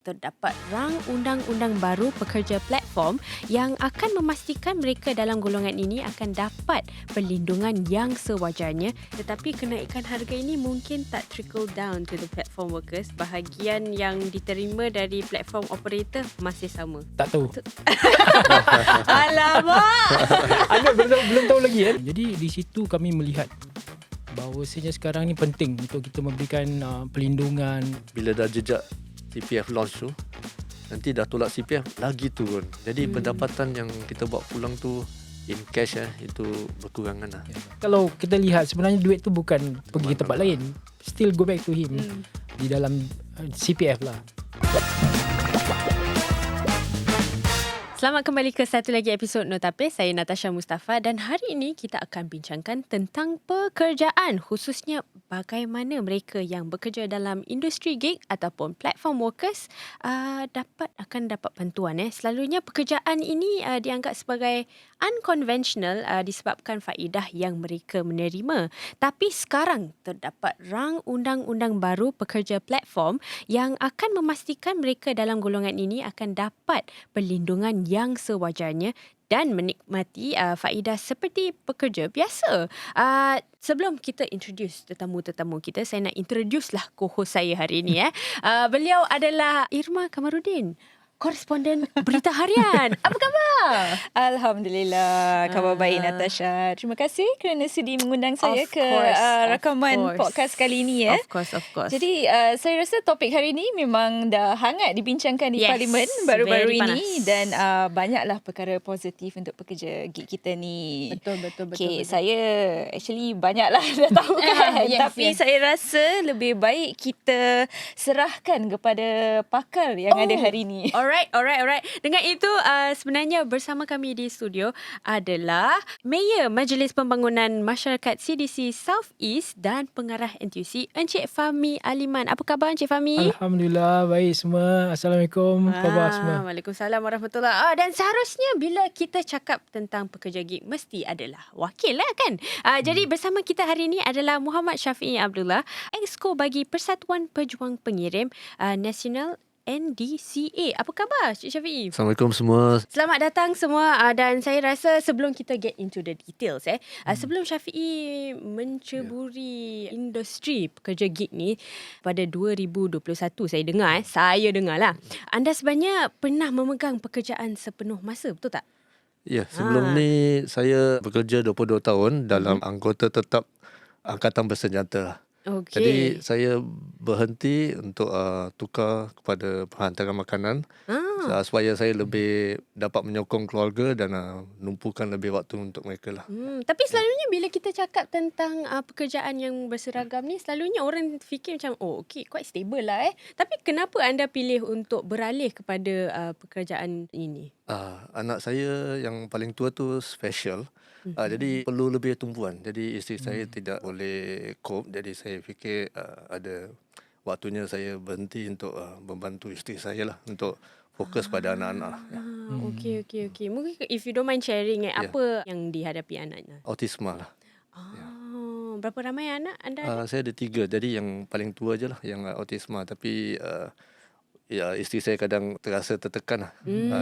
Terdapat rang undang-undang baru pekerja platform yang akan memastikan mereka dalam golongan ini akan dapat perlindungan yang sewajarnya, tetapi kenaikan harga ini mungkin tak trickle down to the platform workers. Bahagian yang diterima dari platform operator masih sama. Tak tahu. Alamak! Anda belum tahu lagi kan? Jadi di situ kami melihat bahawasanya sekarang ni penting untuk kita memberikan perlindungan. Bila dah jejak CPF launch tu, nanti dah tolak CPF lagi turun. Jadi pendapatan yang kita bawa pulang tu in cash itu berkurangan lah. Kalau kita lihat sebenarnya duit tu bukan pergi ke tempat lain, still go back to him di dalam CPF lah. Selamat kembali ke satu lagi episod Notape. Saya Natasha Mustafa dan hari ini kita akan bincangkan tentang pekerjaan, khususnya bagaimana mereka yang bekerja dalam industri gig ataupun platform workers akan dapat bantuan. Selalunya pekerjaan ini dianggap sebagai unconventional disebabkan faedah yang mereka menerima. Tapi sekarang terdapat rang undang-undang baru pekerja platform yang akan memastikan mereka dalam golongan ini akan dapat perlindungan yang sewajarnya dan menikmati faedah seperti pekerja biasa. Sebelum kita introduce tetamu-tetamu kita, saya nak introduce lah co-host saya hari ini. Beliau adalah Irma Kamarudin, koresponden Berita Harian. Apa khabar? Alhamdulillah, khabar baik Natasha. Terima kasih kerana sudi mengundang saya ke rakaman podcast kali ini. Of course. Jadi saya rasa topik hari ini memang dah hangat dibincangkan di Parlimen baru-baru ini dan banyaklah perkara positif untuk pekerja gig kita ni. Betul. Okay, saya actually banyaklah dah tahu kan. Tapi saya rasa lebih baik kita serahkan kepada pakar yang ada hari ini. Alright. Dengan itu, sebenarnya bersama kami di studio adalah Mayor Majlis Pembangunan Masyarakat CDC South East dan Pengarah NTUC, Encik Fahmi Aliman. Apa khabar Encik Fahmi? Alhamdulillah, baik semua. Assalamualaikum. Khabar semua? Waalaikumsalam warahmatullahi. Dan seharusnya bila kita cakap tentang pekerja gig, mesti adalah wakil lah kan? Jadi bersama kita hari ini adalah Muhammad Syafiee Abdullah, Exco bagi Persatuan Pejuang Pengirim Nasional NDCA. Apa khabar Cik Syafiee? Assalamualaikum semua. Selamat datang semua dan saya rasa sebelum kita get into the details sebelum Syafiee menceburi industri pekerja gig ni pada 2021 saya dengar lah. Anda sebenarnya pernah memegang pekerjaan sepenuh masa, betul tak? Ya, sebelum ni saya bekerja 22 tahun dalam anggota tetap Angkatan Bersenjata lah. Okay. Jadi saya berhenti untuk tukar kepada penghantaran makanan supaya saya lebih dapat menyokong keluarga dan numpukan lebih waktu untuk mereka lah. Tapi selalunya bila kita cakap tentang pekerjaan yang berseragam ni, selalunya orang fikir macam quite stable lah Tapi kenapa anda pilih untuk beralih kepada pekerjaan ini? Anak saya yang paling tua tu special. Jadi perlu lebih tumpuan. Jadi isteri saya tidak boleh cope. Jadi saya fikir ada waktunya saya berhenti untuk membantu isteri saya lah, untuk fokus pada anak-anak. Okay. Mungkin if you don't mind sharing apa yang dihadapi anaknya? Autisma lah. Berapa ramai anak anda? Saya ada 3. Jadi yang paling tua je lah yang autisma. Tapi isteri saya kadang terasa tertekan lah.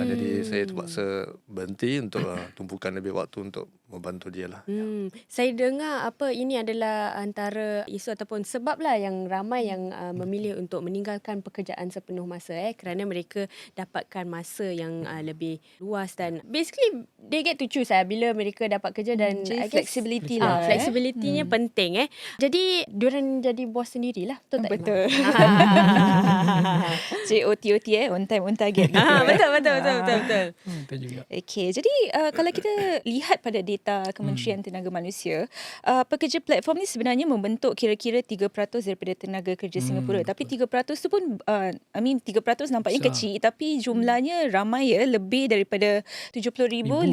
Jadi saya terpaksa berhenti untuk tumpukan lebih waktu untuk membantu dia lah. Saya dengar ini adalah antara isu ataupun sebab lah yang ramai yang memilih untuk meninggalkan pekerjaan sepenuh masa kerana mereka dapatkan masa yang lebih luas dan basically they get to choose bila mereka dapat kerja dan flexibility lah. Flexibility-nya penting Jadi diorang jadi bos sendirilah, betul tak? Betul. OT on time on target. Betul. Betul juga. Okay, jadi kalau kita lihat pada data Kementerian Tenaga Manusia, pekerja platform ni sebenarnya membentuk kira-kira 3% daripada tenaga kerja Singapura. Tapi 3% tu pun 3% nampaknya kecil, tapi jumlahnya ramai lebih daripada 70,500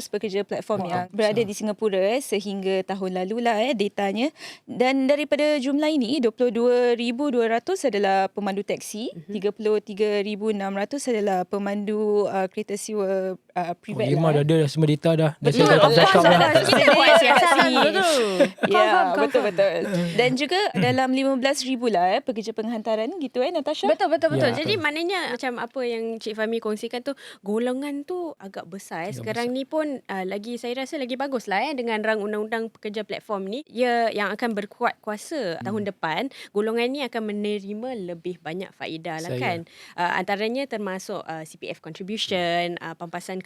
pekerja platform yang berada di Singapura sehingga tahun lalu lah datanya. Dan daripada jumlah ini 22,200 adalah pemandu teksi, 33,600 adalah pemandu kereta sewa private Irma dah ada semua data dah. Dah Betul. saya tak Of cakap course lah. lah. Kita buat siasatan Confirm. betul. Ya, Confirm. betul-betul. Dan juga dalam 15,000 lah pekerja penghantaran gitu Natasha. Betul. Ya, Jadi betul. maknanya macam apa yang Cik Fahmi kongsikan tu, golongan tu agak besar. Agak Sekarang ni pun lagi saya rasa lagi bagus lah dengan rang undang-undang pekerja platform ni. Ia yang akan berkuat kuasa tahun depan. Golongan ni akan menerima lebih banyak faedah lah Saya. kan. Antaranya termasuk CPF contribution, pampasan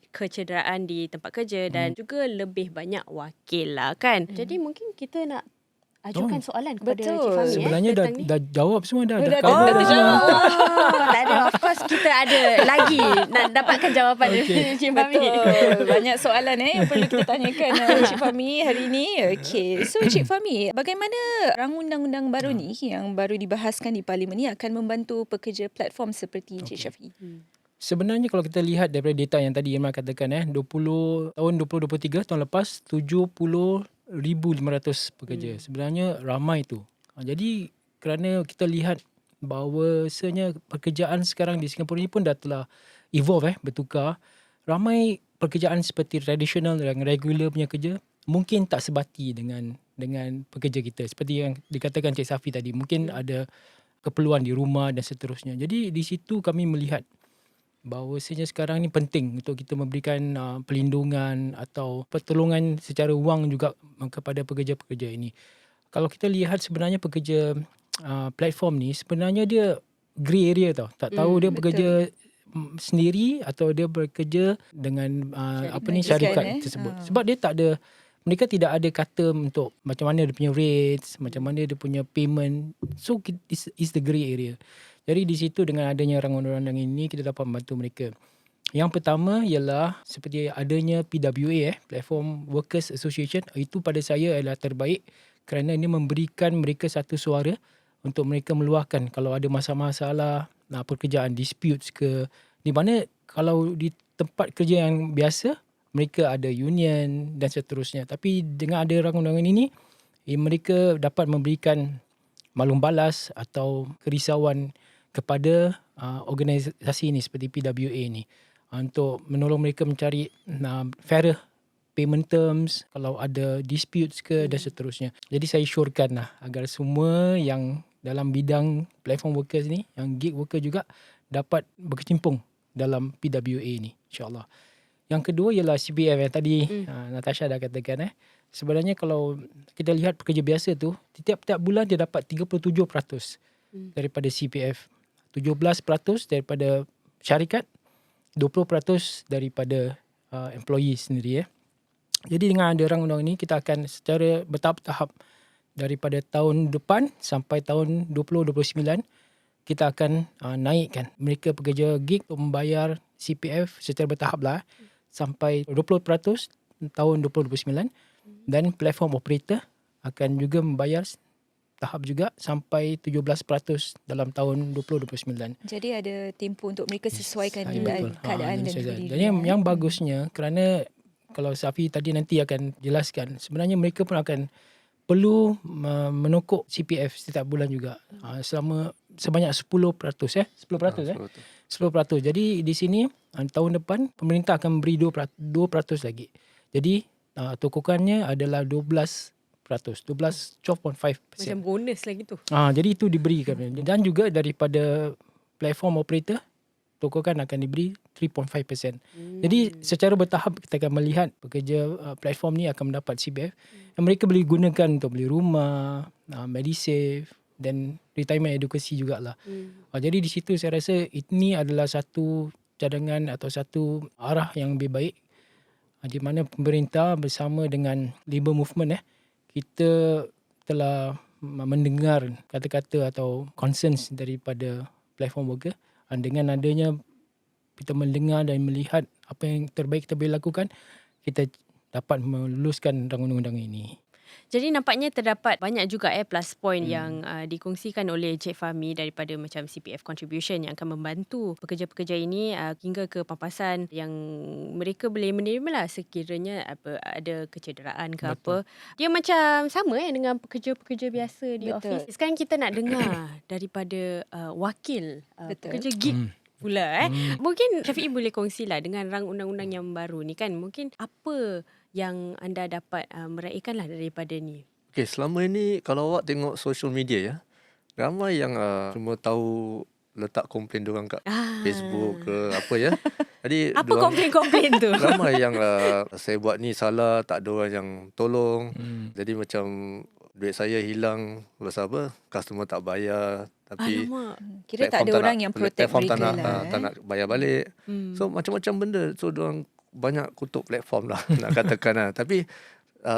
kecederaan di tempat kerja dan juga lebih banyak wakil lah kan. Jadi mungkin kita nak ajukan soalan kepada Betul. Cik Fahmi. Sebenarnya petang ni. dah jawab semua dah. Dah cover dah semua. Tak ada. Of course kita ada lagi nak dapatkan jawapan dari Cik Fahmi. Betul. Banyak soalan yang perlu kita tanyakan Cik Fahmi hari ini. Okay. So Cik Fahmi, bagaimana rang undang-undang baru ni yang baru dibahaskan di Parlimen ni akan membantu pekerja platform seperti Cik Syafiee? Sebenarnya kalau kita lihat daripada data yang tadi Irma katakan tahun 2023 tahun lepas 70,500 pekerja. Sebenarnya ramai tu. Jadi kerana kita lihat bahawasanya pekerjaan sekarang di Singapura ni pun dah telah evolve bertukar. Ramai pekerjaan seperti tradisional yang regular punya kerja mungkin tak sebati dengan pekerja kita. Seperti yang dikatakan Cik Safi tadi, mungkin ada keperluan di rumah dan seterusnya. Jadi di situ kami melihat bahawasanya sekarang ni penting untuk kita memberikan perlindungan atau pertolongan secara wang juga kepada pekerja-pekerja ini. Kalau kita lihat sebenarnya pekerja platform ni sebenarnya dia grey area tau. Tak tahu dia bekerja sendiri atau dia bekerja dengan syarikat tersebut. Sebab dia tak ada, mereka tidak ada kata untuk macam mana dia punya rates, macam mana dia punya payment. So it's the grey area. Jadi di situ dengan adanya rang undang-undang ini kita dapat membantu mereka. Yang pertama ialah seperti adanya PWA Platform Workers Association. Itu pada saya adalah terbaik kerana ini memberikan mereka satu suara untuk mereka meluahkan kalau ada masalah-masalah pekerjaan, disputes ke, di mana kalau di tempat kerja yang biasa mereka ada union dan seterusnya. Tapi dengan ada rang undang-undang ini mereka dapat memberikan maklum balas atau kerisauan kepada organisasi ini seperti PWA ni untuk menolong mereka mencari fairer payment terms kalau ada disputes ke dan seterusnya. Jadi saya syorkan lah agar semua yang dalam bidang platform workers ni, yang gig worker juga dapat berkecimpung dalam PWA ni, insyaAllah. Yang kedua ialah CPF yang tadi Natasha dah katakan. Sebenarnya kalau kita lihat pekerja biasa tu, tiap-tiap bulan dia dapat 37% daripada CPF. 17% daripada syarikat, 20% daripada employee sendiri. Jadi dengan ada rang undang ini kita akan secara bertahap-tahap daripada tahun depan sampai tahun 2029 kita akan naikkan mereka pekerja gig untuk membayar CPF secara bertahap lah sampai 20% tahun 2029 dan platform operator akan juga membayar tahap juga sampai 17% dalam tahun 2029. Jadi ada tempoh untuk mereka sesuaikan Betul. keadaan dan Jadi diri. yang bagusnya kerana kalau Safi tadi nanti akan jelaskan, sebenarnya mereka pun akan perlu menokok CPF setiap bulan juga. Sebanyak 10%. 10%. 10%. Jadi di sini tahun depan pemerintah akan memberi 2% lagi. Jadi tokokannya adalah 12.5%. Macam bonus lagi tu. Jadi itu diberikan. Dan juga daripada platform operator, tokokan akan diberi 3.5%. Jadi secara bertahap kita akan melihat pekerja platform ni akan mendapat CPF yang mereka boleh gunakan untuk beli rumah, Medisave dan retirement edukasi jugalah. Jadi di situ saya rasa ini adalah satu cadangan atau satu arah yang lebih baik di mana pemerintah bersama dengan Labour Movement kita telah mendengar kata-kata atau concerns daripada platform worker. Dengan adanya kita mendengar dan melihat apa yang terbaik kita boleh lakukan, kita dapat meluluskan rang undang-undang ini. Jadi nampaknya terdapat banyak juga plus point yang dikongsikan oleh Cik Fahmi daripada macam CPF contribution yang akan membantu pekerja-pekerja ini hingga ke pampasan yang mereka boleh menerima lah sekiranya ada kecederaan ke apa. Dia macam sama dengan pekerja-pekerja biasa di office. Sekarang kita nak dengar daripada wakil pekerja gig pula. Mungkin Syafiee boleh kongsilah dengan rang undang-undang yang baru ni kan. Mungkin apa yang anda dapat meraihkanlah daripada ni? Okey, selama ini kalau awak tengok social media ya, ramai yang cuma tahu letak komplain diorang kat Facebook ke apa ya. Jadi Apa diorang komplain-komplain tu? ramai yang saya buat ni salah, tak ada orang yang tolong. Jadi macam duit saya hilang, lepas apa, customer tak bayar. Tapi Alamak. Kira tak ada orang yang protect platform tak mereka nak, lah. tak nak bayar balik. So macam-macam benda. So diorang banyak kutuk platform lah nak katakan lah. Tapi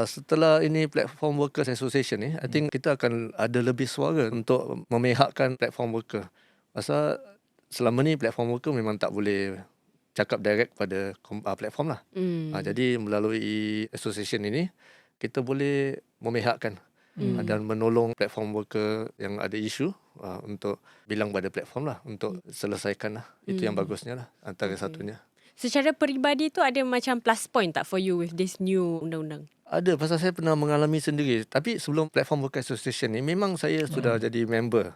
setelah ini Platform Workers Association ni, I think kita akan ada lebih suara untuk memihakkan platform worker. Pasal selama ni platform worker memang tak boleh cakap direct pada platform lah. Jadi melalui association ini, kita boleh memihakkan dan menolong platform worker yang ada isu untuk bilang pada platform lah, untuk selesaikan lah. Itu yang bagusnya lah, antara satunya. Secara peribadi tu ada macam plus point tak for you with this new undang-undang? Ada, pasal saya pernah mengalami sendiri. Tapi sebelum Platform Worker Association ni, memang saya sudah jadi member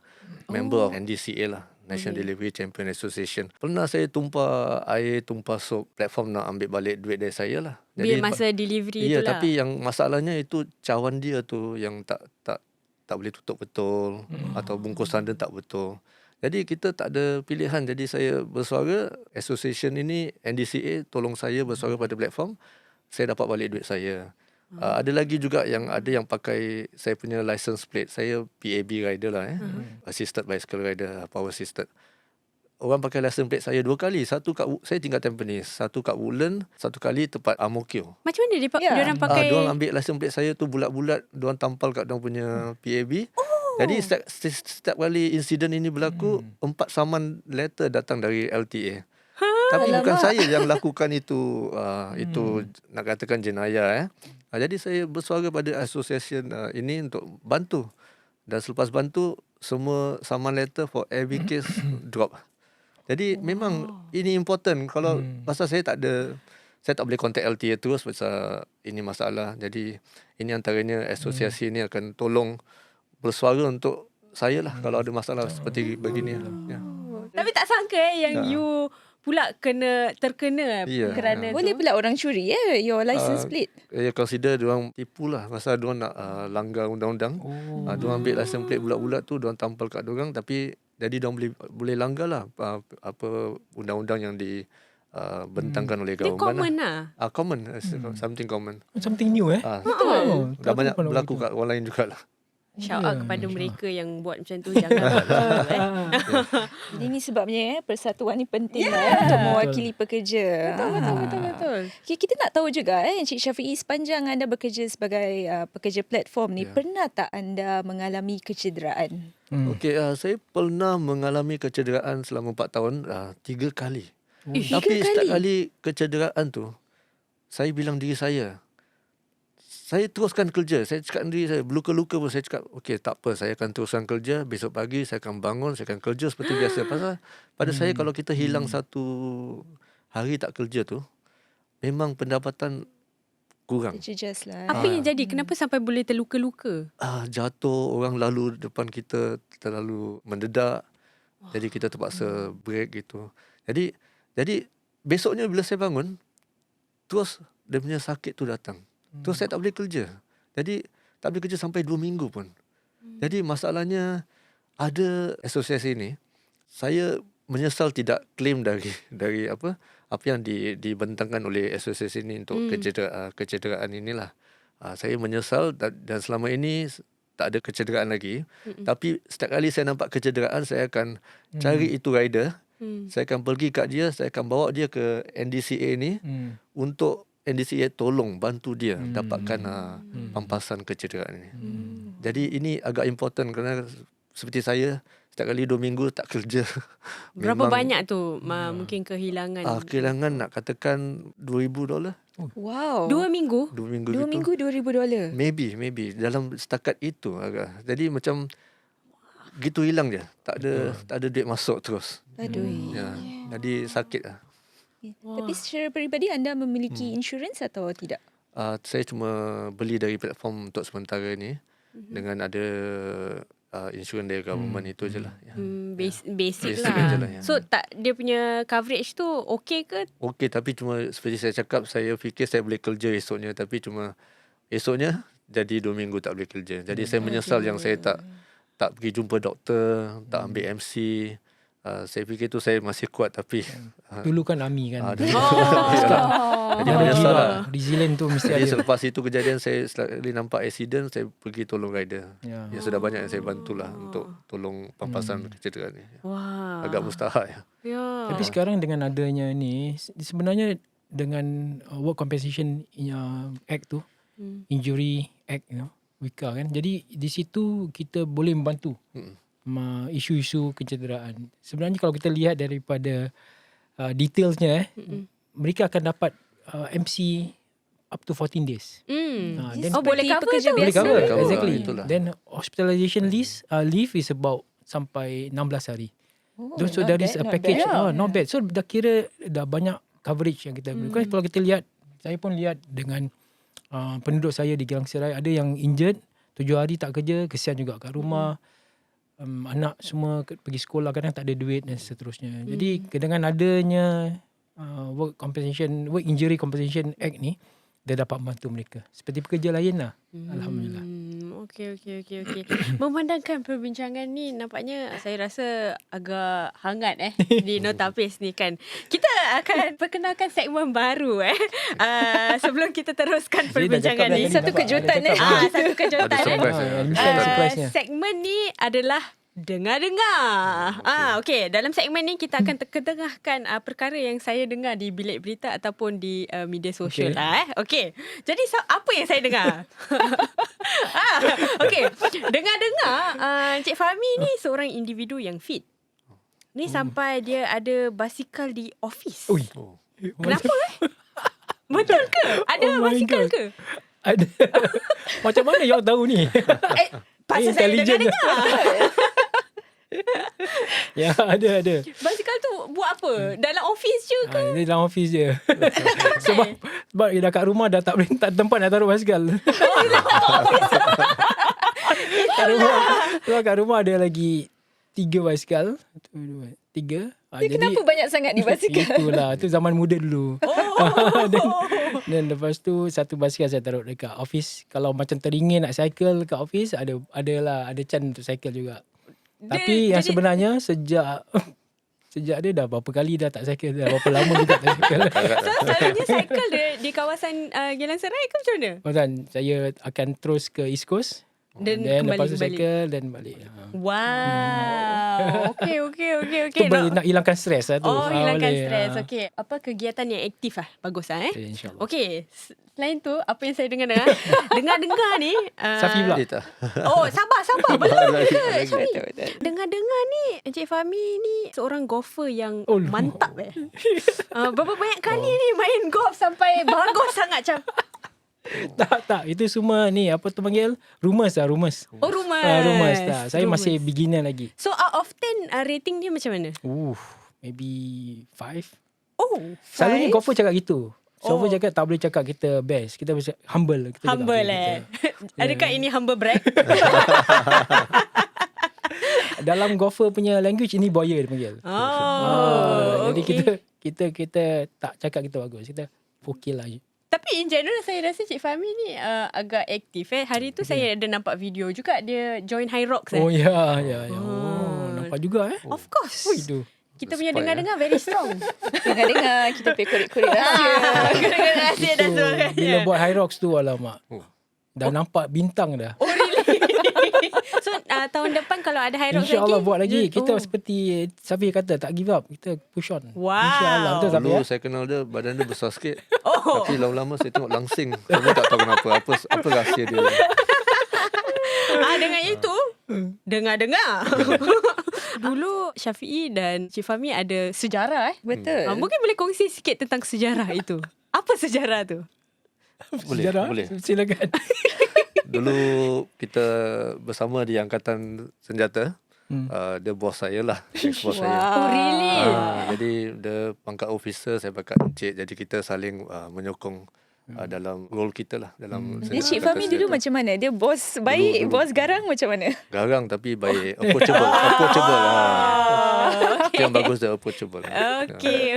of NDCA lah, National Delivery Champion Association. Pernah saya tumpah air, tumpah sup platform nak ambil balik duit dari saya lah. Bila masa delivery tu ya, lah. tapi yang masalahnya itu cawan dia tu yang tak boleh tutup betul, atau bungkusan dia tak betul. Jadi kita tak ada pilihan. Jadi saya bersuara, association ini, NDCA tolong saya bersuara pada platform, saya dapat balik duit saya. Ada lagi juga yang ada yang pakai saya punya license plate. Saya PAB rider lah, assisted bicycle rider, power assisted. Orang pakai license plate saya 2 kali. Satu kat saya tinggal Tampines, satu kat Woodland, satu kali tempat Ang Mo Kio. Macam mana diorang pakai? Diorang ambil license plate saya tu bulat-bulat, diorang tampal kat diorang punya PAB. Jadi setiap kali insiden ini berlaku, 4 saman letter datang dari LTA. Tapi bukan saya yang lakukan itu. Itu nak katakan jenayah. Jadi saya bersuara pada association ini untuk bantu. Dan selepas bantu, semua saman letter for every case drop. Jadi memang ini important. Kalau pasal saya tak boleh contact LTA terus pasal ini masalah. Jadi ini antaranya asosiasi ini akan tolong bersuara untuk saya lah kalau ada masalah seperti begini lah. Ya. Tapi tak sangka yang you pula terkena kerana Boleh pula orang curi your license plate. Saya consider diorang tipu lah. Pasal diorang nak langgar undang-undang. Diorang ambil license plate bulat-bulat tu, diorang tampal kat diorang. Tapi jadi diorang boleh langgar lah apa undang-undang yang dibentangkan oleh dia government common lah. lah. Common. Something common. Something new Betul. Dah banyak berlaku kat orang lain jugalah. Shout out kepada mereka yang buat macam tu. Jangan buat macam tu. Jadi ini sebabnya persatuan ni penting untuk mewakili pekerja. Betul. Okay, kita nak tahu juga Encik Syafiee, sepanjang anda bekerja sebagai pekerja platform ni, pernah tak anda mengalami kecederaan? Okey, saya pernah mengalami kecederaan selama 4 tahun 3 kali. Tapi 3 setiap kali? kali kecederaan tu, saya bilang diri saya teruskan kerja. Saya cakap dengan diri saya, berluka-luka pun saya cakap, okey tak apa, saya akan teruskan kerja. Besok pagi saya akan bangun, saya akan kerja seperti biasa. Pasal pada saya kalau kita hilang satu hari tak kerja tu, memang pendapatan kurang. Terjejas lah. Apa yang jadi? Kenapa sampai boleh terluka-luka? Jatuh, orang lalu depan kita terlalu mendedak. Jadi kita terpaksa break gitu. Jadi besoknya bila saya bangun, terus dia punya sakit tu datang. Terus saya tak boleh kerja. Jadi tak boleh kerja sampai 2 minggu pun. Jadi masalahnya ada asosiasi ni, saya menyesal tidak claim dari apa yang dibentangkan oleh asosiasi ini untuk kecederaan inilah. Saya menyesal dan selama ini tak ada kecederaan lagi. Tapi setiap kali saya nampak kecederaan, saya akan cari itu rider. Saya akan pergi kat dia, saya akan bawa dia ke NDCA ni untuk NDCA tolong bantu dia dapatkan pampasan kecederaan ini. Jadi ini agak important kerana seperti saya, setiap kali 2 minggu tak kerja. Berapa banyak tu mungkin kehilangan? Kehilangan nak katakan $2,000. Wow. 2 minggu? 2 minggu 2 gitu. minggu $2,000. Maybe dalam setakat itu agak. Jadi macam gitu hilang je. Tak ada duit masuk terus. Aduh. Ya. Jadi sakit lah. Tapi secara peribadi anda memiliki insurans atau tidak? Saya cuma beli dari platform untuk sementara ni dengan ada insurans dari government itu je lah. Ya. Basic Basic lah. je lah, ya. So tak, dia punya coverage tu okay ke? Okey, tapi cuma seperti saya cakap, saya fikir saya boleh kerja esoknya, tapi cuma esoknya jadi 2 minggu tak boleh kerja. Jadi saya menyesal yang saya tak pergi jumpa doktor, tak ambil MC. Saya fikir tu saya masih kuat, tapi Dulu kan Ami kan. dulu. Ada Jadi menyesal jiwa, lah. resilient tu mesti Jadi ada. selepas itu kejadian, saya sekali nampak accident, saya pergi tolong rider. Ya. Ya, sudah banyak yang saya bantulah untuk tolong pampasan kecederaan ni. Wah. Agak mustahak ya. Ya. Tapi sekarang dengan adanya ni, sebenarnya dengan Work Compensation Act tu, Injury Act, WICA kan. Jadi di situ kita boleh membantu isu-isu kecederaan. Sebenarnya kalau kita lihat daripada detailsnya, mereka akan dapat MC up to 14 days. Then Boleh cover pekerja tu. boleh biasa. cover, Cover, exactly. itulah. Then hospitalization leave is about sampai 16 hari. So not there is bad, a not package. bad. Not bad. So dah kira dah banyak coverage yang kita beri. Kalau kita lihat, saya pun lihat dengan penduduk saya di Geylang Serai, ada yang injured 7 hari tak kerja, kesian juga kat rumah. Anak semua pergi sekolah, kadang tak ada duit dan seterusnya. Jadi dengan adanya Work Injury Compensation Act ni, dia dapat membantu mereka seperti pekerja lain lah. Alhamdulillah. Okey. Memandangkan perbincangan ni, nampaknya saya rasa agak hangat di Notapis ni kan. Kita akan perkenalkan segmen baru sebelum kita teruskan perbincangan ni. Satu kejutan Satu kejutan. Ada surprise ya. Surprise-nya. Segmen ni adalah dengar-dengar. Okey, dalam segmen ni kita akan ketengahkan perkara yang saya dengar di bilik berita ataupun di media sosial Okey. lah. Okey. Jadi apa yang saya dengar? Okey. Dengar-dengar Encik Fahmi ni seorang individu yang fit. Ni sampai dia ada basikal di office. Ui. Oh. Kenapa Betul ke? Ada Oh my basikal God. ke? Ada. Macam mana you tahu ni? Pasal saya Intelligent. dengar-dengar. Ya, ada. Basikal tu buat apa? Dalam office je ke? Dia dalam office je. sebab dia dah kat rumah dah tak boleh, tak ada tempat nak taruh basikal. Kat rumah ada lagi 3 basikal. 1, 2, 3. Kenapa banyak sangat ni basikal? Itulah, tu zaman muda dulu. Dan lepas tu satu basikal saya taruh dekat office. Kalau macam teringin nak cycle kat office, ada chance untuk cycle juga. Tapi yang sebenarnya sejak dia dah berapa kali dah tak cycle, dah berapa lama juga tak cycle. So selalunya cycle di kawasan Geylang Serai ke macam mana? Kan saya akan terus ke East Coast. Dan lepas tu kembali. cycle dan balik. Wow. Okey. Tu nak hilangkan stres lah tu. Oh, hilangkan boleh. stres. Okey. Apa kegiatan yang aktif lah. Bagus lah Okay, InsyaAllah. Okey. Selain tu, apa yang saya dengar dengar ni. Safi pula. Dia tak. Oh, sabar. Belum ke, Syafi? Betul. Dengar-dengar ni, Encik Fahmi ni seorang golfer yang Oh, mantap berapa banyak kali ni main golf sampai bagus sangat macam. Tak. Itu semua ni, apa tu panggil? Rumors. Oh, rumors. Rumors tak. Saya masih beginner lagi. So, out of 10, rating dia macam mana? Maybe 5. Oh, Selalunya 5? golfer cakap gitu. Golfer cakap tak boleh cakap kita best. Kita mesti humble. Kita cakap Humble Adakah ini humble brag? Dalam golfer punya language ini boya dia panggil. Jadi kita tak cakap kita bagus. Kita okey lah. Tapi in general saya rasa Cik Fahmi ni agak aktif. Hari tu saya ada nampak video juga dia join High Rocks. Oh ya. Nampak juga Of course. Itu. Kita punya dengar-dengar very strong. Dengar-dengar kita pergi korek-korek rahsia. Dengar rahsia dan Itu, sebagainya. bila buat High Rocks tu alamak. Dah nampak bintang dah. Oh really? So tahun depan kalau ada High Rocks lagi, InsyaAllah buat lagi. Kita Oh. seperti Safi kata, tak give up. Kita push on. Wow. InsyaAllah. Betul Safi Dulu saya kenal dia, badan dia besar sikit. Tapi lama-lama saya tengok langsing. Saya pun tak tahu kenapa. Apa rahsia dia. Dengan itu dengar-dengar. Dulu Syafiee dan Cik Fahmi ada sejarah Betul. Mungkin boleh kongsi sikit tentang sejarah itu. Apa sejarah tu? Sejarah? Boleh. Silakan. Dulu kita bersama di Angkatan Senjata. Dia bos saya lah. Ex-bos saya. Oh really? Jadi dia pangkat officer, saya pangkat encik. Jadi kita saling menyokong dalam role kita lah dalam Dia senang Cik kata Fahmi saya dulu tu. macam mana? Dia bos baik, Dulu. bos garang macam mana? Garang tapi baik, approachable. Itu yang bagus dia, approachable. Okey.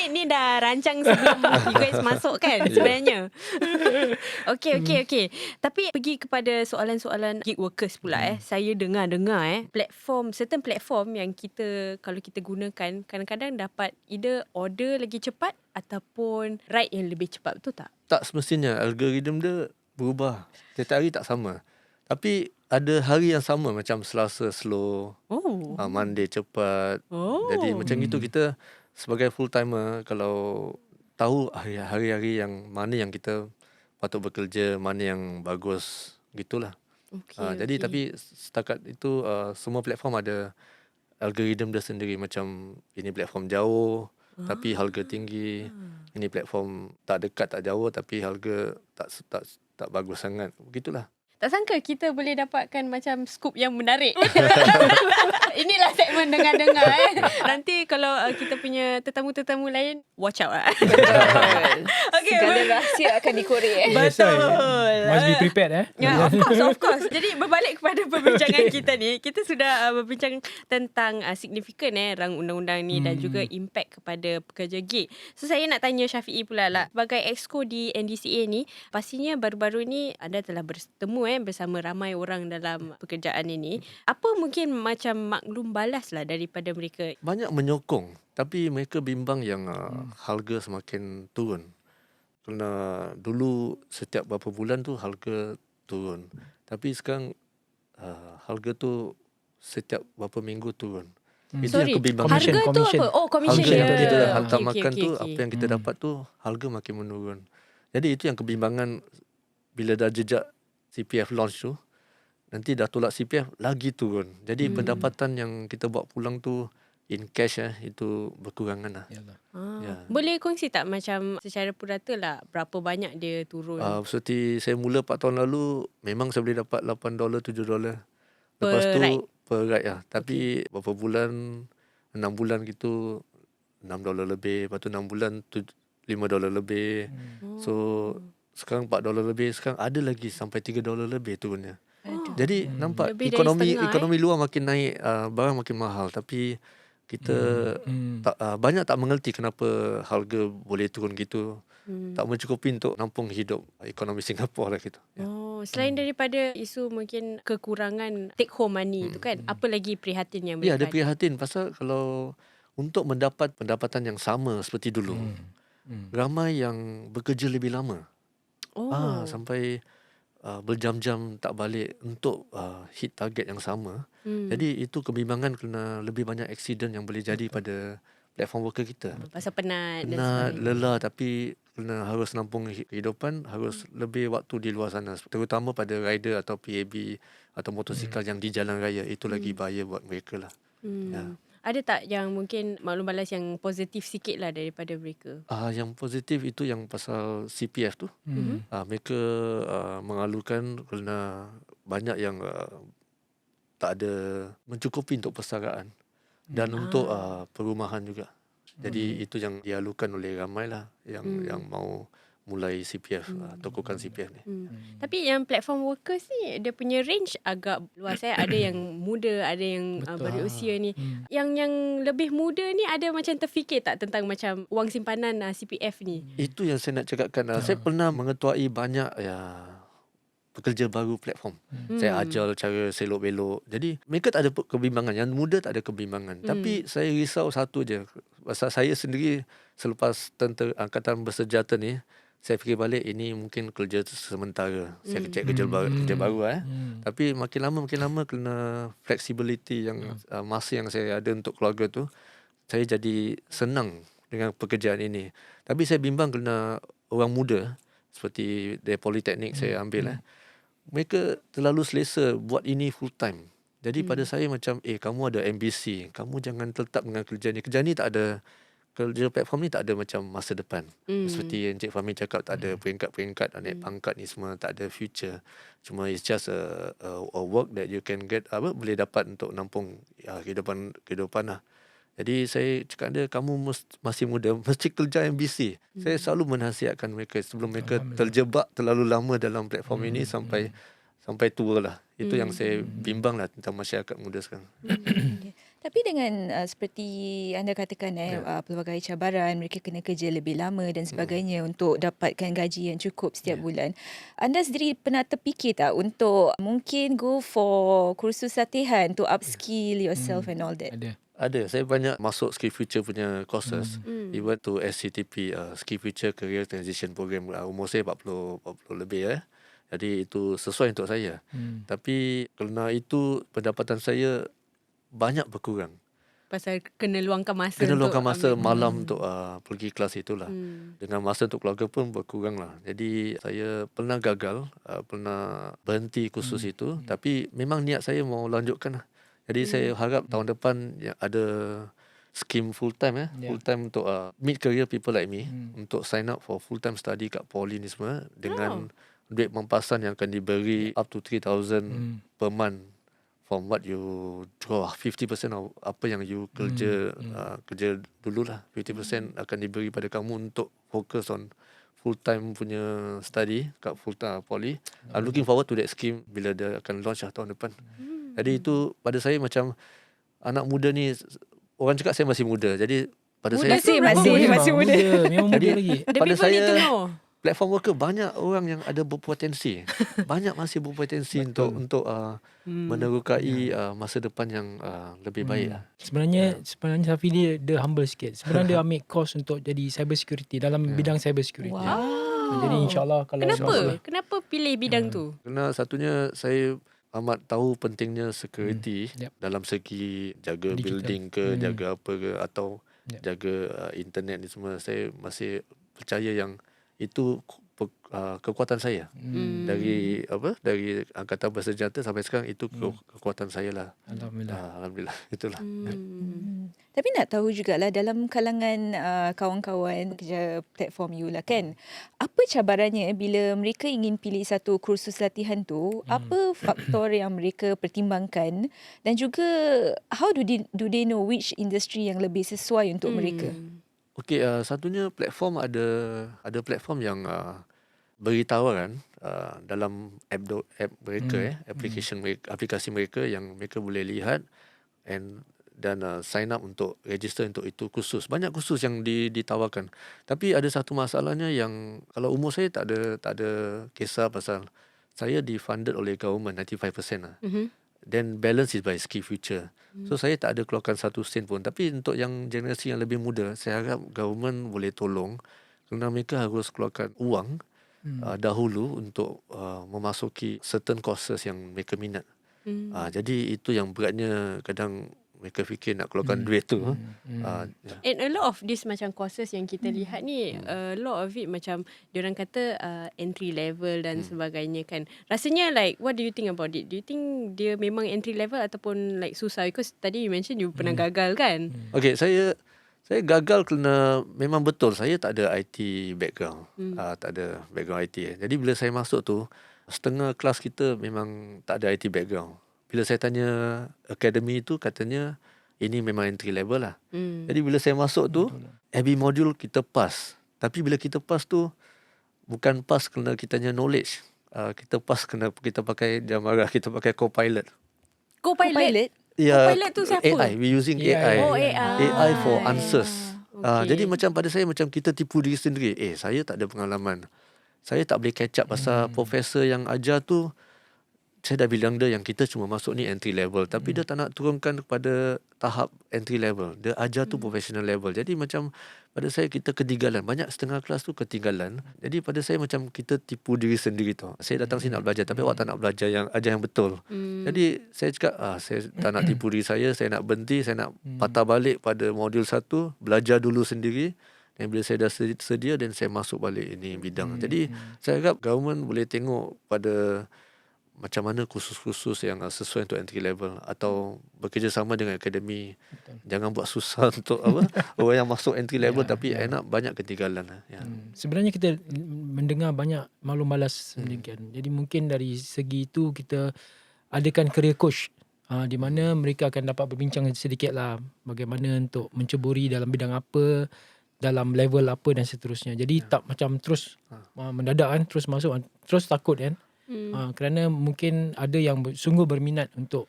Ni dah rancang sebelum you guys masuk kan sebenarnya. Okey. Tapi pergi kepada soalan-soalan gig workers pula Saya dengar certain platform yang kalau kita gunakan kadang-kadang dapat either order lagi cepat ataupun ride yang lebih cepat, betul tak? Tak semestinya algoritma dia berubah. Setiap hari tak sama. Tapi ada hari yang sama macam Selasa slow, Oh. Monday cepat. Jadi macam itu kita sebagai full timer kalau tahu hari-hari yang mana yang kita patut bekerja, mana yang bagus, gitulah. Jadi tapi setakat itu semua platform ada algoritma dia sendiri. Macam ini platform jauh tapi harga tinggi. Ini platform tak dekat tak jauh tapi harga tak bagus sangat. Begitulah. Tak sangka kita boleh dapatkan macam scoop yang menarik. Inilah segmen dengar-dengar Nanti kalau kita punya tetamu-tetamu lain, watch out Betul. Okay, Segala rahsia akan dikorek. Betul. Must be prepared Ya, of course. Jadi berbalik kepada perbincangan kita ni, kita sudah berbincang tentang signifikan rang undang-undang ni dan juga impact kepada pekerja gig. So saya nak tanya Syafiee pula lah, sebagai exco di NDCA ni, pastinya baru-baru ni anda telah bertemu bersama ramai orang dalam pekerjaan ini. Apa mungkin macam maklum balas lah daripada mereka? Banyak menyokong tapi mereka bimbang yang harga semakin turun. Kerana dulu setiap berapa bulan tu harga turun. Tapi sekarang harga tu setiap berapa minggu turun. Itu Sorry, yang kebimbangan. harga tu Commission. apa? Oh, commission. Harga yang kita Okey, hantar okey, makan okey, tu, okey. apa yang kita dapat tu, harga makin menurun. Jadi itu yang kebimbangan bila dah jejak CPF launch tu, nanti dah tolak CPF lagi turun. Jadi pendapatan yang kita bawa pulang tu in cash itu berkurangan lah. Ya. Boleh kongsi tak macam secara purata lah berapa banyak dia turun? Seperti saya mula 4 tahun lalu, memang saya boleh dapat $8, $7. Lepas Per tu ride? per ride lah. Tapi berapa bulan, 6 bulan gitu, $6 lebih. Lepas tu 6 bulan $5 lebih. So sekarang $4 lebih. Sekarang ada lagi sampai $3 lebih turunnya. Jadi nampak Lebih dari setengah, ekonomi luar makin naik, barang makin mahal. Tapi kita banyak tak mengerti kenapa harga boleh turun gitu. Tak mencukupi untuk nampung hidup ekonomi Singapura lah gitu. Selain daripada isu mungkin kekurangan take home money tu kan, apa lagi prihatin yang Ya, mereka ada prihatin pasal kalau untuk mendapat pendapatan yang sama seperti dulu, ramai yang bekerja lebih lama. Sampai berjam-jam tak balik untuk hit target yang sama. Jadi itu kebimbangan kerana lebih banyak accident yang boleh jadi pada platform worker kita. pasal penat dan Penat, sebagainya. lelah tapi kerana harus nampung kehidupan, harus lebih waktu di luar sana. Terutama pada rider atau PAB atau motosikal yang di jalan raya. Itu lagi bahaya buat mereka lah. Ya. Ada tak yang mungkin maklum balas yang positif sikit lah daripada mereka? Yang positif itu yang pasal CPF tu. Mereka mengalukan kerana banyak yang tak ada mencukupi untuk persaraan dan untuk perumahan juga. Jadi itu yang dialukan oleh ramai lah yang mau mulai CPF, tokokan CPF ni. Tapi yang platform workers ni, dia punya range agak luas. Ada yang muda, ada yang berusia ni. Yang lebih muda ni ada macam terfikir tak tentang macam wang simpanan CPF ni? Itu yang saya nak cakapkan. Saya pernah mengetuai banyak pekerja baru platform. Saya ajar cara selok-belok. Jadi mereka tak ada kebimbangan. Yang muda tak ada kebimbangan. Tapi saya risau satu je. Pasal saya sendiri selepas tentera Angkatan Bersenjata ni, saya fikir balik ini mungkin kerja sementara. Saya cek kerja baru Tapi makin lama kerana flexibility yang masa yang saya ada untuk keluarga tu, saya jadi senang dengan pekerjaan ini. Tapi saya bimbang kerana orang muda seperti dari politeknik saya ambil mereka terlalu selesa buat ini full time. Jadi pada saya macam kamu ada ambisi, kamu jangan tetap dengan kerja ni. Kerja ni tak ada, kerja platform ni tak ada macam masa depan. Seperti yang Cik Fahmi cakap, tak ada peringkat-peringkat, naik pangkat ni semua, tak ada future. Cuma it's just a work that you can get, boleh dapat untuk nampung kehidupan lah. Jadi saya cakap dia, kamu masih muda, mesti kerja yang busy. Saya selalu menasihatkan mereka sebelum mereka terjebak terlalu lama dalam platform ini sampai tua lah. Itu yang saya bimbang lah tentang masyarakat muda sekarang. Okay. Tapi dengan seperti anda katakan pelbagai cabaran, mereka kena kerja lebih lama dan sebagainya untuk dapatkan gaji yang cukup setiap bulan. Anda sendiri pernah terfikir tak untuk mungkin go for kursus latihan to upskill yourself and all that? Ada. Saya banyak masuk SkillsFuture punya courses. Even to SCTP, SkillsFuture Career Transition Program. Umur saya 40 lebih. Jadi itu sesuai untuk saya. Tapi kerana itu pendapatan saya banyak berkurang. Pasal kena luangkan masa Kena untuk luangkan masa ambil. malam untuk pergi kelas itulah. Dengan masa untuk keluarga pun berkurang lah. Jadi saya pernah gagal, pernah berhenti kursus itu. Tapi memang niat saya mau lanjutkan lah. Jadi saya harap tahun depan ada skim full time full time untuk mid-career people like me untuk sign up for full time study kat Poly ni semua dengan duit mempasan yang akan diberi up to 3,000 per month from what you draw. 50% of apa yang you kerja dululah. 50% akan diberi pada kamu untuk fokus on full time punya study kat full time Poly. I'm looking forward to that scheme bila dia akan launch tahun depan. Jadi itu pada saya macam anak muda ni, orang cakap saya masih muda. Jadi pada Muda saya sih, masih muda. Memang muda Jadi, lagi. The pada people need to saya know. platform worker banyak orang yang ada berpotensi. Banyak masih berpotensi untuk menerokai masa depan yang lebih baik lah. Sebenarnya Safi dia humble sikit. Sebenarnya dia ambil course untuk jadi cyber security dalam bidang cyber security. Wow. Jadi insyaAllah kalau Kenapa pilih bidang tu? Kerana satunya saya amat tahu pentingnya security Yep. dalam segi jaga Digital. building ke, jaga apa ke, atau jaga internet ni semua. Saya masih percaya yang itu kekuatan saya. Dari Angkatan Bersenjata sampai sekarang itu kekuatan saya lah. Alhamdulillah. Itulah. Tapi nak tahu jugalah dalam kalangan kawan-kawan kerja platform you lah kan, apa cabarannya bila mereka ingin pilih satu kursus latihan tu, apa faktor yang mereka pertimbangkan dan juga how do they know which industry yang lebih sesuai untuk mereka? Okey, satunya platform ada platform yang beri tawaran dalam app mereka, aplikasi mereka yang mereka boleh lihat dan sign up untuk register untuk itu kursus. Banyak kursus yang ditawarkan. Tapi ada satu masalahnya yang kalau umur saya tak ada kisah pasal saya defunded oleh government 95% lah. Then balance is by SkillsFuture. So saya tak ada keluarkan satu sen pun. Tapi untuk yang generasi yang lebih muda, saya harap government boleh tolong kerana mereka harus keluarkan wang dahulu untuk memasuki certain courses yang mereka minat. Jadi itu yang beratnya kadang mereka fikir nak keluarkan duit tu. And a lot of this macam courses yang kita lihat ni, a lot of it macam diorang kata entry level dan sebagainya kan. Rasanya like, what do you think about it? Do you think dia memang entry level ataupun like susah? Because tadi you mention you pernah gagal kan? Okay, saya gagal kerana memang betul saya tak ada IT background. Tak ada background IT. Jadi bila saya masuk tu, setengah kelas kita memang tak ada IT background. Bila saya tanya akademi tu, katanya ini memang entry level lah. Jadi bila saya masuk tu, every module kita pass. Tapi bila kita pass tu, bukan pass kerana kita punya knowledge. Kita pass kerana kita pakai Jamara, kita pakai Copilot. Copilot? Ya, Copilot tu siapa? AI. We using AI. Oh, AI. AI for answers. Okay. Jadi macam pada saya macam kita tipu diri sendiri. Saya tak ada pengalaman. Saya tak boleh catch up pasal profesor yang ajar tu. Saya dah bilang dia yang kita cuma masuk ni entry level. Tapi dia tak nak turunkan kepada tahap entry level. Dia ajar tu professional level. Jadi macam pada saya kita ketinggalan. Banyak setengah kelas tu ketinggalan. Jadi pada saya macam kita tipu diri sendiri tu. Saya datang sini nak belajar. Tapi awak tak nak belajar yang ajar yang betul. Jadi saya cakap saya tak nak tipu diri saya. Saya nak berhenti. Saya nak patah balik pada modul 1. Belajar dulu sendiri. Dan bila saya dah sedia dan saya masuk balik ini bidang. Jadi saya harap government boleh tengok pada macam mana kursus-kursus yang sesuai untuk entry level atau bekerjasama dengan akademi. Jangan buat susah untuk orang yang masuk entry level tapi enak banyak ketinggalan. Sebenarnya kita mendengar banyak maklum balas demikian. Jadi mungkin dari segi itu kita adakan career coach di mana mereka akan dapat berbincang sedikit lah bagaimana untuk menceburi dalam bidang apa, dalam level apa dan seterusnya. Jadi tak macam terus mendadak kan, terus masuk, terus takut kan. Kerana mungkin ada yang sungguh berminat untuk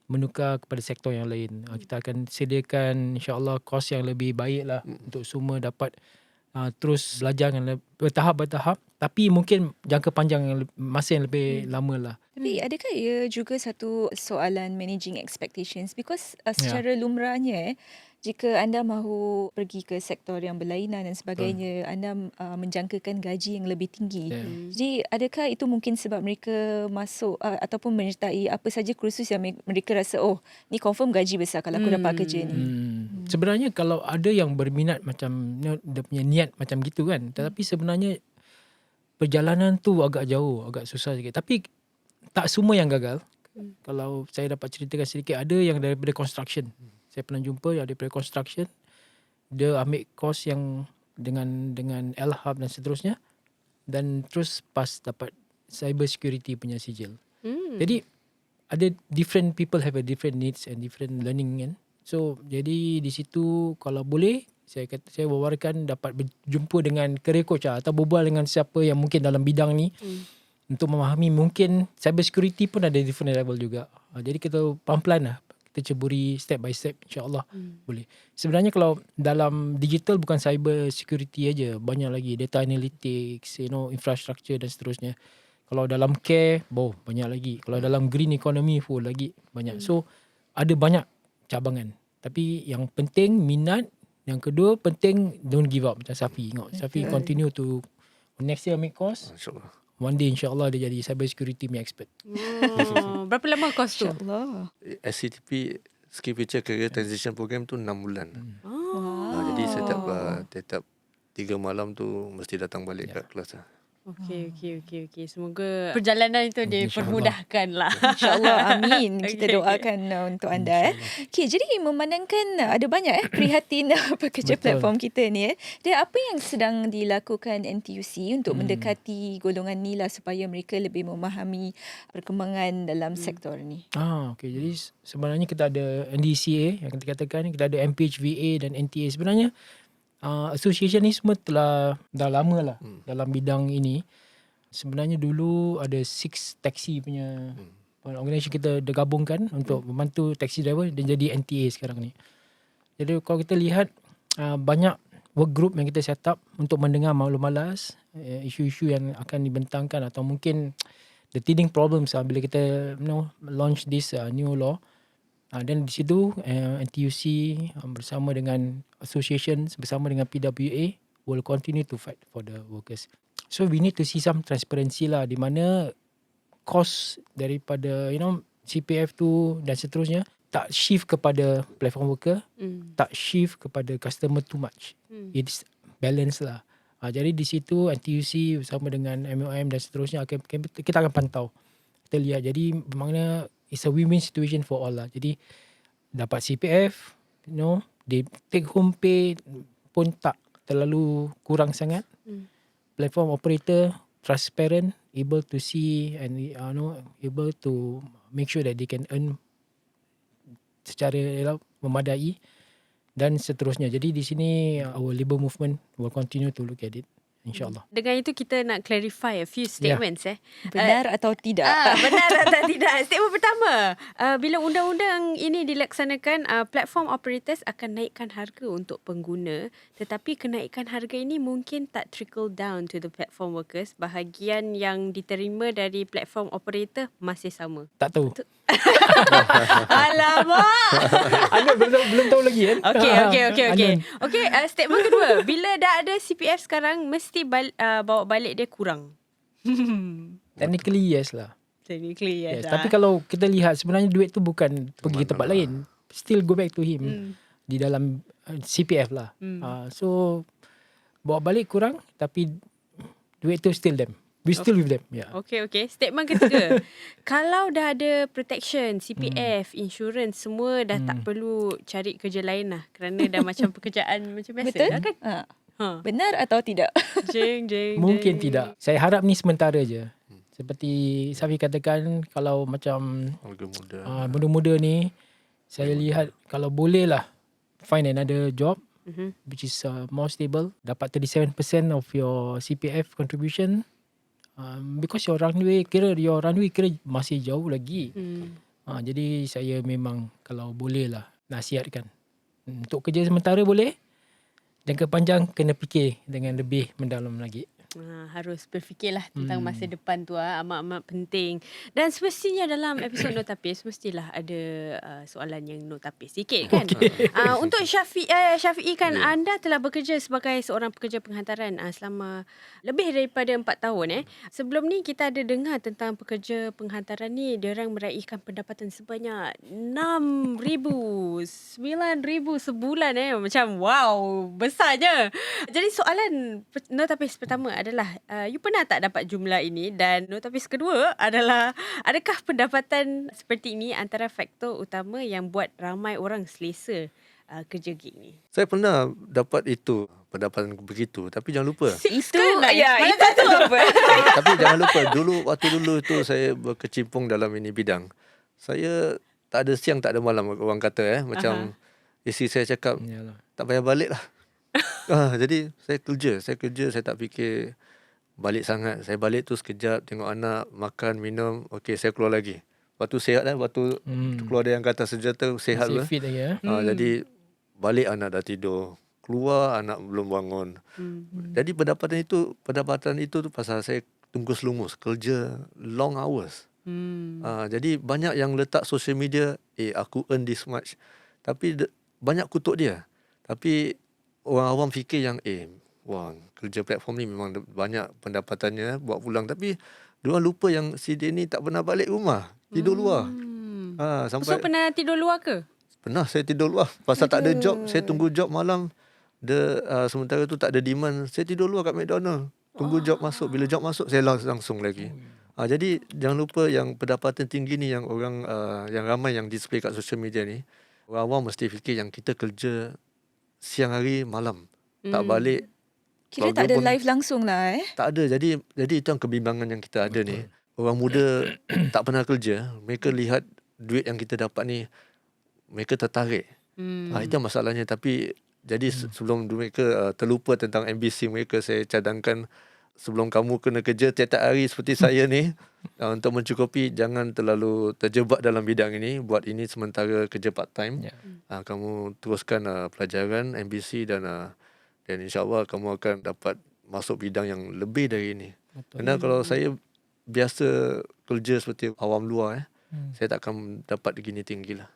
menukar kepada sektor yang lain. Kita akan sediakan insya-Allah kos yang lebih baik lah untuk semua dapat terus belajar dengan bertahap-bertahap, tapi mungkin jangka panjang yang masa yang lebih lama lah. Tapi adakah ia juga satu soalan managing expectations? Because secara lumrahnya jika anda mahu pergi ke sektor yang berlainan dan sebagainya, anda menjangkakan gaji yang lebih tinggi. Jadi adakah itu mungkin sebab mereka masuk ataupun menyertai apa saja kursus yang mereka rasa ni confirm gaji besar kalau aku dapat kerja ni. Sebenarnya kalau ada yang berminat macam dia punya niat macam gitu kan, tetapi sebenarnya perjalanan tu agak jauh, agak susah sikit. Tapi tak semua yang gagal. Kalau saya dapat ceritakan sedikit, ada yang daripada construction. Saya pernah jumpa yang daripada construction, dia ambil course yang dengan L-Hub dan seterusnya, dan terus pas dapat cyber security punya sijil. Jadi ada different people have a different needs and different learning kan. So jadi di situ kalau boleh saya wawarkan dapat berjumpa dengan career coach atau berbual dengan siapa yang mungkin dalam bidang ni untuk memahami. Mungkin cyber security pun ada different level juga. Jadi kita pelan-pelan lah, kita ceburi step by step, insya-Allah boleh. Sebenarnya kalau dalam digital bukan cyber security aja, banyak lagi data analytics, infrastructure dan seterusnya. Kalau dalam care, banyak lagi. Kalau dalam green economy full lagi banyak. So ada banyak cabangan. Tapi yang penting minat. Yang kedua penting don't give up. Macam Safi. Safi continue to next year make course. InsyaAllah. One day insyaAllah dia jadi cyber security expert. Berapa lama kos tu? InsyaAllah. SCTP Skill Future Career Transition Program tu 6 bulan. Jadi setiap 3 malam tu mesti datang balik kat kelas lah. Okey. Semoga perjalanan itu dipermudahkan lah. InsyaAllah, amin. Kita doakan untuk anda. Okay, jadi memandangkan ada banyak prihatin pekerja platform kita ni. Dan apa yang sedang dilakukan NTUC untuk mendekati golongan ni lah supaya mereka lebih memahami perkembangan dalam sektor ni? Okay. Jadi sebenarnya kita ada NDCA yang kita katakan, kita ada MPHVA dan NTA. Sebenarnya association ni semua dah lama lah dalam bidang ini. Sebenarnya dulu ada 6 taxi punya organisasi kita dah gabungkan untuk membantu taxi driver dan jadi NTA sekarang ni. Jadi kalau kita lihat banyak work group yang kita set up untuk mendengar malu malas, isu-isu yang akan dibentangkan atau mungkin the teething problems bila kita launch this new law. Dan di situ NTUC bersama dengan association, bersama dengan PWA will continue to fight for the workers. So we need to see some transparency lah, di mana cost daripada CPF tu dan seterusnya tak shift kepada platform worker, tak shift kepada customer too much. It's balance lah. Jadi di situ NTUC bersama dengan MOM dan seterusnya kita akan pantau. Kita lihat, jadi bermakna it's a win-win situation for all lah. Jadi dapat CPF, they take home pay pun tak terlalu kurang sangat. Platform operator transparent, able to see and able to make sure that they can earn secara memadai dan seterusnya. Jadi di sini our labour movement will continue to look at it, insyaAllah. Dengan itu kita nak clarify a few statements. Benar atau tidak? Benar atau tidak. Statement pertama, bila undang-undang ini dilaksanakan, platform operators akan naikkan harga untuk pengguna, tetapi kenaikan harga ini mungkin tak trickle down to the platform workers. Bahagian yang diterima dari platform operator masih sama. Tak tahu. Alamak. Anda belum tahu lagi kan? Okey, statement kedua, bila dah ada CPF sekarang mesti bawa balik dia kurang. Technically yes lah. Technically yes. Tapi kalau kita lihat sebenarnya duit tu bukan pergi ke tempat lain, still go back to him di dalam CPF lah. So bawa balik kurang tapi duit tu still them. We still with them. Okay. Statement ketiga. Kalau dah ada protection, CPF, insurans, semua dah tak perlu cari kerja lain lah. Kerana dah macam pekerjaan macam biasa. Betul? Dah kan? Benar atau tidak? Jeng. Mungkin tidak. Saya harap ni sementara je. Seperti Safi katakan, kalau macam Warga muda. muda-muda ni, saya lihat kalau boleh lah find another job which is more stable, dapat 37% of your CPF contribution, because your runway kira masih jauh lagi. Jadi saya memang kalau boleh lah nasihatkan untuk kerja sementara boleh, jangka panjang kena fikir dengan lebih mendalam lagi. Harus berfikirlah tentang masa depan tu, amat-amat penting. Dan semestinya dalam episod Notapis mestilah ada soalan yang notapis sikit kan. Untuk Syafiee kan, anda telah bekerja sebagai seorang pekerja penghantaran selama lebih daripada 4 tahun. Sebelum ni kita ada dengar tentang pekerja penghantaran ni, diorang meraihkan pendapatan sebanyak 6,000, 9,000 sebulan. Macam wow, besarnya. Jadi soalan Notapis pertama adalah, you pernah tak dapat jumlah ini? Dan notapis kedua adalah, adakah pendapatan seperti ini antara faktor utama yang buat ramai orang selesa kerja gig ni? Saya pernah dapat itu, pendapatan begitu. Tapi jangan lupa. Itu itu apa? Tapi jangan lupa, waktu dulu tu saya berkecimpung dalam ini bidang. Saya tak ada siang, tak ada malam, orang kata. Macam isteri saya cakap, Yalah. tak payah balik lah. Jadi saya kerja, saya tak fikir balik sangat. Saya balik tu sekejap, tengok anak, makan, minum, okey saya keluar lagi. Lepas tu sihat waktu keluar dari angkatan senjata, sihat Masih lah. fit lagi Jadi balik anak dah tidur, keluar anak belum bangun. Jadi pendapatan itu tu pasal saya tunggus lumus, kerja long hours. Jadi banyak yang letak social media, aku earn this much. Tapi banyak kutuk dia. Tapi orang awam fikir yang wah, kerja platform ni memang banyak pendapatannya buat pulang. Tapi diorang lupa yang si dia ni tak pernah balik rumah, tidur luar. So pernah tidur luar ke? Pernah saya tidur luar. Pasal tak ada job, saya tunggu job malam. Sementara tu tak ada demand, saya tidur luar kat McDonald. Tunggu job masuk, bila job masuk saya langsung lagi. Jadi jangan lupa yang pendapatan tinggi ni yang orang yang ramai yang display kat social media ni. Orang awam mesti fikir yang kita kerja siang hari malam, tak balik. Kira tak ada live langsung lah Tak ada. Jadi itu yang kebimbangan yang kita ada ni. Orang muda tak pernah kerja, mereka lihat duit yang kita dapat ni, mereka tertarik. Itu yang masalahnya. Tapi jadi sebelum mereka terlupa tentang ambisi mereka, saya cadangkan sebelum kamu kena kerja tiap-tiap hari seperti saya ni, untuk mencukupi, jangan terlalu terjebak dalam bidang ini. Buat ini sementara kerja part time. Kamu teruskan pelajaran ambisi dan insya-Allah kamu akan dapat masuk bidang yang lebih dari ini. Kerana kalau saya biasa kerja seperti awam luar, saya tak akan dapat gini tinggi lah.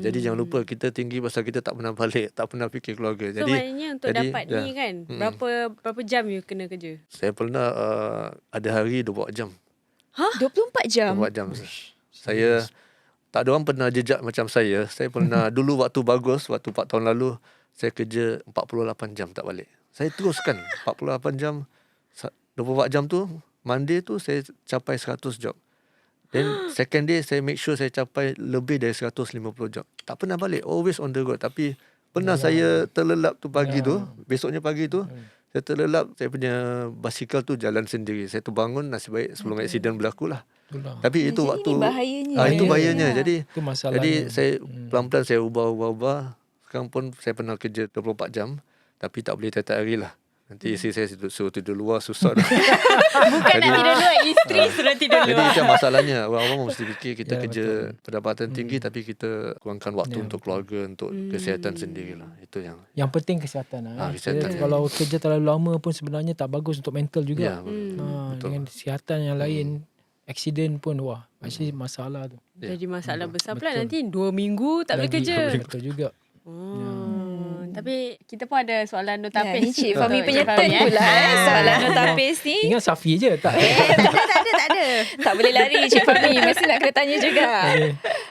Jadi jangan lupa, kita tinggi pasal kita tak pernah balik, tak pernah fikir keluarga. So maknanya untuk dapat ni kan, berapa jam you kena kerja? Saya pernah ada hari 24 jam. 24 jam? 24 jam. Saya, tak ada orang pernah jejak macam saya. Saya pernah, dulu waktu bagus, waktu 4 tahun lalu, saya kerja 48 jam tak balik. Saya teruskan 48 jam, 24 jam tu, Monday tu saya capai 100 job. Then second day saya make sure saya capai lebih dari 150 job. Tak pernah balik, always on the road. Tapi pernah saya terlelap tu pagi tu, besoknya pagi tu, saya terlelap, saya punya basikal tu jalan sendiri. Saya terbangun, nasib baik sebelum aksiden berlaku lah. Tapi itu waktu, ini bahayanya. itu bahayanya. Jadi saya pelan-pelan saya ubah. Sekarang pun saya pernah kerja 24 jam, tapi tak boleh tiap-tiap hari lah. Nanti isteri saya suruh tidur luar, susah dah. Bukan nak tidur luar, isteri suruh tidur luar. Jadi itu masalahnya. Orang-orang mesti fikir kita kerja pendapatan tinggi, tapi kita kurangkan waktu untuk keluarga, untuk kesihatan sendirilah. Itu yang penting kesihatan lah. Kesihatan. Kalau kerja terlalu lama pun sebenarnya tak bagus untuk mental juga. Betul. Dengan kesihatan yang lain, aksiden pun masih masalah tu. Jadi masalah besar pula, nanti 2 minggu tak boleh kerja. Betul juga. Tapi kita pun ada soalan notapis. Ni Cik Fahmi penyetan pula soalan notapis ni. Ingat Safi je tak? Tak ada. Tak boleh lari Cik Fahmi, mesti nak kena tanya juga.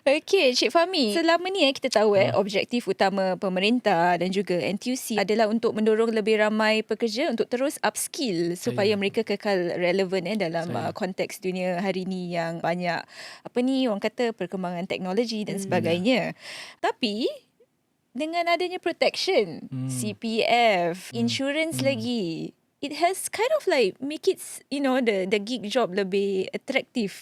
Okey, Cik Fahmi, selama ni kita tahu objektif utama pemerintah dan juga NTUC adalah untuk mendorong lebih ramai pekerja untuk terus upskill supaya mereka kekal relevan dalam konteks dunia hari ni yang banyak orang kata perkembangan teknologi dan sebagainya. Tapi dengan adanya protection, CPF, insurans lagi, it has kind of like make it, the gig job lebih attractive,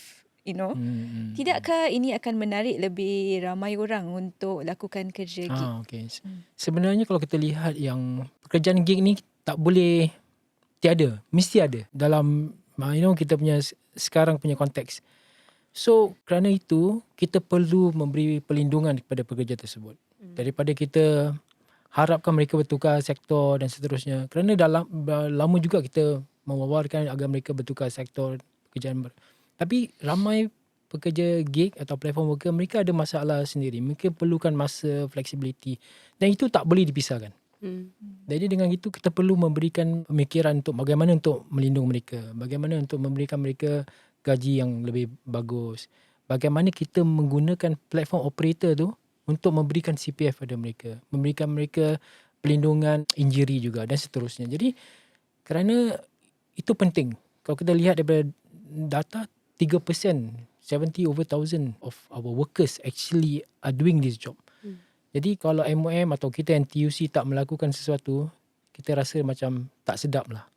Tidakkah ini akan menarik lebih ramai orang untuk lakukan kerja gig? Okay. Sebenarnya kalau kita lihat yang pekerjaan gig ni tak boleh tiada, mesti ada dalam kita punya sekarang punya konteks. So kerana itu kita perlu memberi perlindungan kepada pekerja tersebut. Daripada kita harapkan mereka bertukar sektor dan seterusnya. Kerana dah lama juga kita mewawarkan agar mereka bertukar sektor pekerjaan. Tapi ramai pekerja gig atau platform worker, mereka ada masalah sendiri. Mereka perlukan masa, flexibility. Dan itu tak boleh dipisahkan. Jadi dengan itu kita perlu memberikan pemikiran untuk bagaimana untuk melindungi mereka. Bagaimana untuk memberikan mereka gaji yang lebih bagus. Bagaimana kita menggunakan platform operator tu untuk memberikan CPF pada mereka. Memberikan mereka perlindungan injury juga dan seterusnya. Jadi kerana itu penting. Kalau kita lihat daripada data, 3%, 70 over 1,000 of our workers actually are doing this job. Jadi kalau MOM atau kita NTUC tak melakukan sesuatu, kita rasa macam tak sedap lah.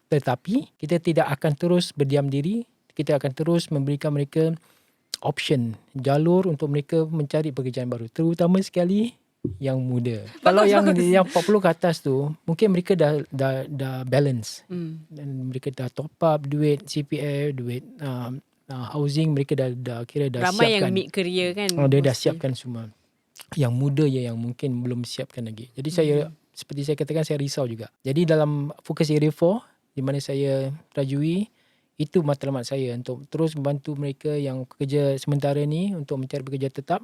Tetapi kita tidak akan terus berdiam diri. Kita akan terus memberikan mereka option, jalur untuk mereka mencari pekerjaan baru. Terutama sekali yang muda. Kalau yang 40 ke atas tu, mungkin mereka dah balance. Dan mereka dah top up duit CPF, duit housing, mereka dah kira dah Ramai siapkan. yang mid career kan. Dia dah siapkan semua. Yang muda yang mungkin belum siapkan lagi. Jadi saya, seperti saya katakan, saya risau juga. Jadi dalam fokus area 4, di mana saya rajui, itu matlamat saya untuk terus membantu mereka yang pekerja sementara ni untuk mencari pekerja tetap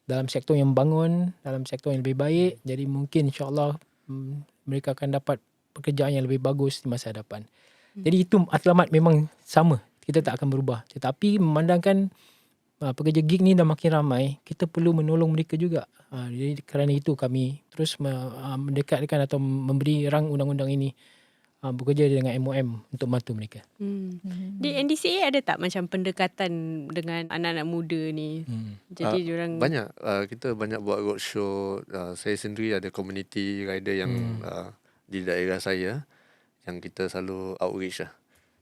dalam sektor yang membangun, dalam sektor yang lebih baik. Jadi mungkin insyaAllah mereka akan dapat pekerjaan yang lebih bagus di masa hadapan. Jadi itu matlamat memang sama. Kita tak akan berubah. Tetapi memandangkan pekerja gig ni dah makin ramai, kita perlu menolong mereka juga. Jadi kerana itu kami terus mendekatkan atau memberi rang undang-undang ini bekerja dengan MOM untuk membantu mereka. Di NDCA ada tak macam pendekatan dengan anak-anak muda ni? Jadi diorang banyak. Kita banyak buat roadshow. Saya sendiri ada community rider yang di daerah saya yang kita selalu outreach lah.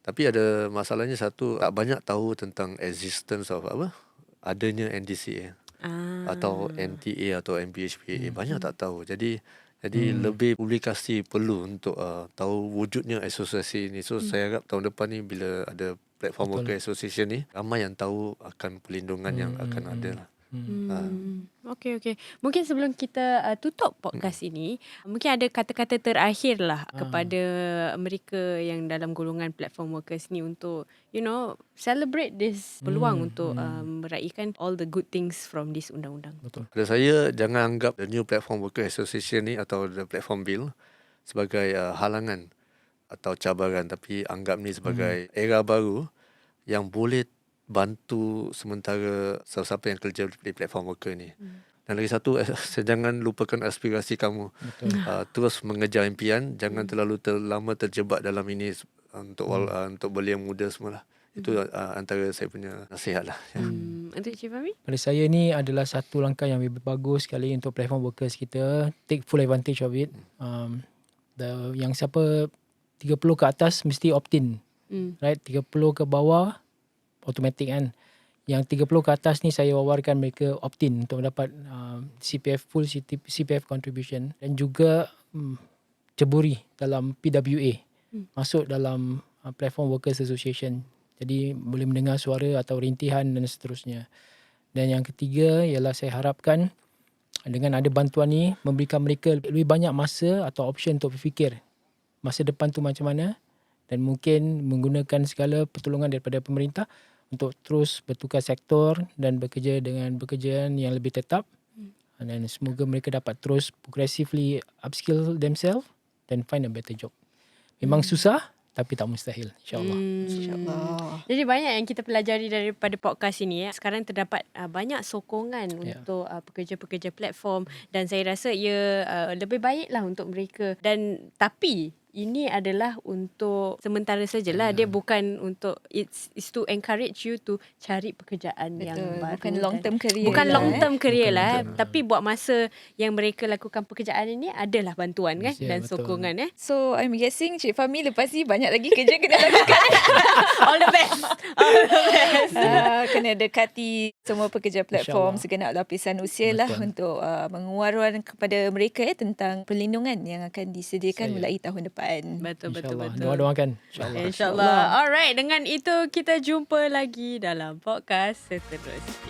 Tapi ada masalahnya satu, tak banyak tahu tentang existence of adanya NDCA atau MTA atau MPHPA. Banyak tak tahu. Jadi lebih publikasi perlu untuk tahu wujudnya asosiasi ni. So saya harap tahun depan ni bila ada platform worker association ni, ramai yang tahu akan perlindungan yang akan ada lah. Okay. Mungkin sebelum kita tutup podcast ini, mungkin ada kata-kata terakhir lah kepada mereka yang dalam golongan platform workers ni untuk celebrate this peluang untuk meraihkan all the good things from this undang-undang. Betul. Pada saya, jangan anggap the new platform worker association ni atau the platform bill sebagai halangan atau cabaran, tapi anggap ni sebagai era baru yang boleh bantu sementara siapa yang kerja di platform worker ni. Dan lagi satu, jangan lupakan aspirasi kamu. Terus mengejar impian, jangan terlalu lama terjebak dalam ini untuk belia muda semua lah. Itu antara saya punya nasihat lah. Untuk Cik Fahmi? Pada saya ni adalah satu langkah yang lebih bagus sekali untuk platform workers kita. Take full advantage of it. Yang siapa 30 ke atas mesti opt-in. Right? 30 ke bawah automatic kan. Yang 30 ke atas ni saya wawarkan mereka opt-in untuk mendapat CPF, full CPF contribution, dan juga ceburi dalam PWA, masuk dalam Platform Workers Association. Jadi boleh mendengar suara atau rintihan dan seterusnya. Dan yang ketiga ialah saya harapkan dengan ada bantuan ni memberikan mereka lebih banyak masa atau option untuk berfikir masa depan tu macam mana, dan mungkin menggunakan segala pertolongan daripada pemerintah untuk terus bertukar sektor dan bekerja dengan pekerjaan yang lebih tetap. Dan semoga mereka dapat terus progressively upskill themselves dan find a better job. Memang susah tapi tak mustahil, insyaAllah. InsyaAllah. Jadi banyak yang kita pelajari daripada podcast ini. Sekarang terdapat banyak sokongan untuk pekerja-pekerja platform, dan saya rasa ia lebih baiklah untuk mereka. Dan tapi ini adalah untuk sementara sajalah. Dia bukan untuk it's to encourage you to cari pekerjaan yang Betul. baru. Bukan long term career. Bukan lah, long term career Bukan lah. long term. Tapi buat masa yang mereka lakukan pekerjaan ini adalah bantuan kan Ya, dan betul. sokongan. So I'm guessing Cik Fahmi lepas ni banyak lagi kerja kena lakukan. All the best. All the best. Kena dekati semua pekerja platform InsyaAllah. segenap lapisan usia lah Betul. untuk menguar-war kepada mereka tentang perlindungan yang akan disediakan mulai tahun depan. Betul. InsyaAllah. Doa-doakan. InsyaAllah. InsyaAllah. Alright, dengan itu kita jumpa lagi dalam podcast seterusnya.